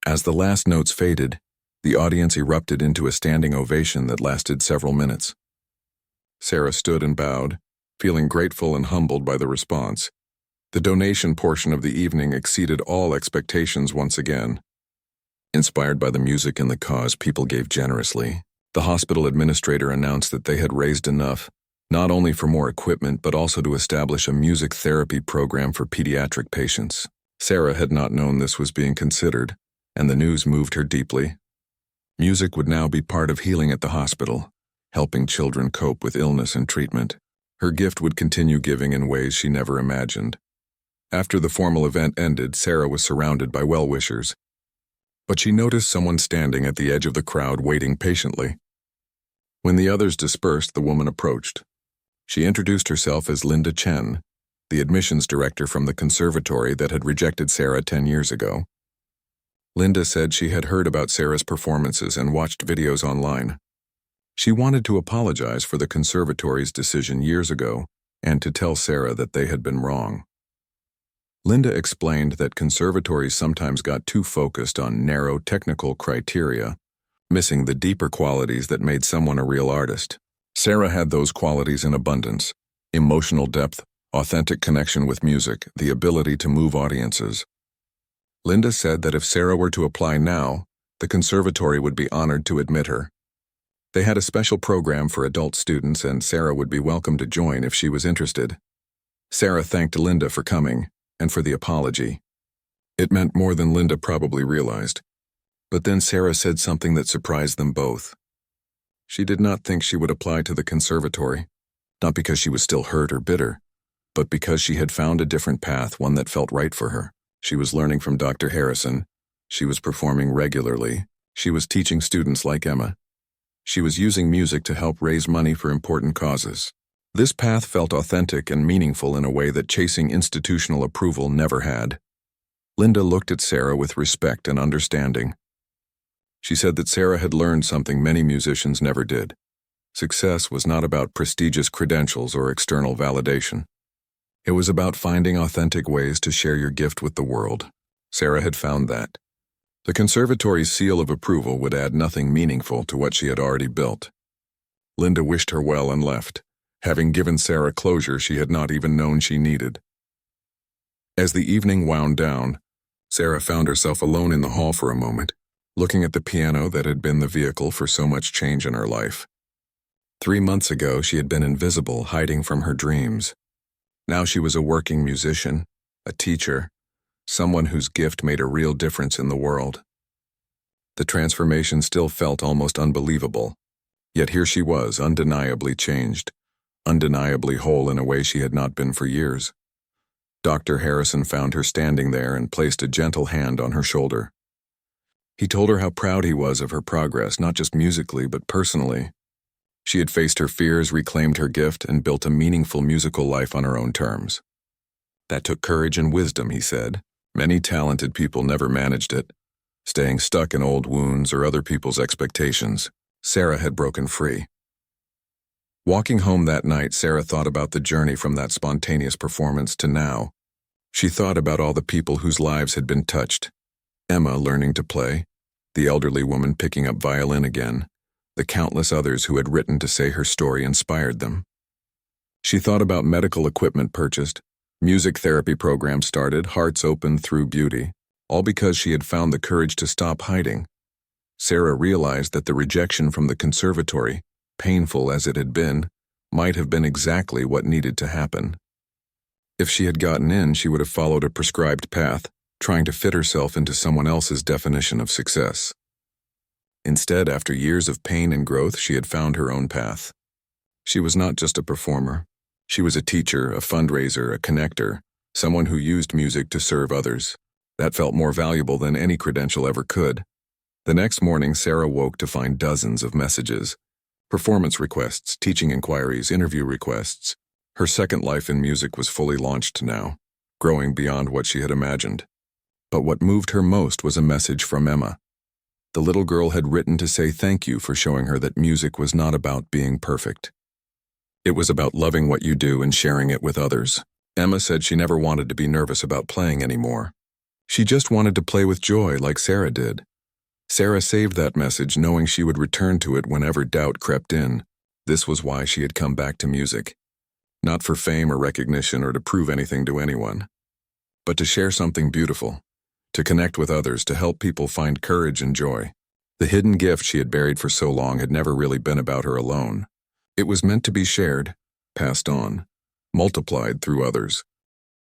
S1: As the last notes faded, the audience erupted into a standing ovation that lasted several minutes. Sarah stood and bowed, feeling grateful and humbled by the response. The donation portion of the evening exceeded all expectations once again. Inspired by the music and the cause, people gave generously. The hospital administrator announced that they had raised enough, not only for more equipment, but also to establish a music therapy program for pediatric patients. Sarah had not known this was being considered, and the news moved her deeply. Music would now be part of healing at the hospital, helping children cope with illness and treatment. Her gift would continue giving in ways she never imagined. After the formal event ended, Sarah was surrounded by well-wishers, but she noticed someone standing at the edge of the crowd waiting patiently. When the others dispersed, the woman approached. She introduced herself as Linda Chen, the admissions director from the conservatory that had rejected Sarah 10 years ago. Linda said she had heard about Sarah's performances and watched videos online. She wanted to apologize for the conservatory's decision years ago and to tell Sarah that they had been wrong. Linda explained that conservatories sometimes got too focused on narrow technical criteria, missing the deeper qualities that made someone a real artist. Sarah had those qualities in abundance: emotional depth, authentic connection with music, the ability to move audiences. Linda said that if Sarah were to apply now, the conservatory would be honored to admit her. They had a special program for adult students, and Sarah would be welcome to join if she was interested. Sarah thanked Linda for coming and for the apology. It meant more than Linda probably realized. But then Sarah said something that surprised them both. She did not think she would apply to the conservatory, not because she was still hurt or bitter, but because she had found a different path, one that felt right for her. She was learning from Dr. Harrison. She was performing regularly. She was teaching students like Emma. She was using music to help raise money for important causes. This path felt authentic and meaningful in a way that chasing institutional approval never had. Linda looked at Sarah with respect and understanding. She said that Sarah had learned something many musicians never did. Success was not about prestigious credentials or external validation. It was about finding authentic ways to share your gift with the world. Sarah had found that. The conservatory's seal of approval would add nothing meaningful to what she had already built. Linda wished her well and left, having given Sarah closure she had not even known she needed. As the evening wound down, Sarah found herself alone in the hall for a moment, looking at the piano that had been the vehicle for so much change in her life. 3 months ago, she had been invisible, hiding from her dreams. Now she was a working musician, a teacher, someone whose gift made a real difference in the world. The transformation still felt almost unbelievable, yet here she was, undeniably changed, undeniably whole in a way she had not been for years. Dr. Harrison found her standing there and placed a gentle hand on her shoulder. He told her how proud he was of her progress, not just musically, but personally. She had faced her fears, reclaimed her gift, and built a meaningful musical life on her own terms. That took courage and wisdom, he said. Many talented people never managed it, staying stuck in old wounds or other people's expectations. Sarah had broken free. Walking home that night, Sarah thought about the journey from that spontaneous performance to now. She thought about all the people whose lives had been touched. Emma learning to play, the elderly woman picking up violin again, the countless others who had written to say her story inspired them. She thought about medical equipment purchased, music therapy programs started, hearts opened through beauty, all because she had found the courage to stop hiding. Sarah realized that the rejection from the conservatory, painful as it had been, might have been exactly what needed to happen. If she had gotten in, she would have followed a prescribed path, trying to fit herself into someone else's definition of success. Instead, after years of pain and growth, she had found her own path. She was not just a performer. She was a teacher, a fundraiser, a connector, someone who used music to serve others. That felt more valuable than any credential ever could. The next morning, Sarah woke to find dozens of messages. Performance requests, teaching inquiries, interview requests. Her second life in music was fully launched now, growing beyond what she had imagined. But what moved her most was a message from Emma. The little girl had written to say thank you for showing her that music was not about being perfect. It was about loving what you do and sharing it with others. Emma said she never wanted to be nervous about playing anymore. She just wanted to play with joy like Sarah did. Sarah saved that message, knowing she would return to it whenever doubt crept in. This was why she had come back to music. Not for fame or recognition or to prove anything to anyone, but to share something beautiful, to connect with others, to help people find courage and joy. The hidden gift she had buried for so long had never really been about her alone. It was meant to be shared, passed on, multiplied through others.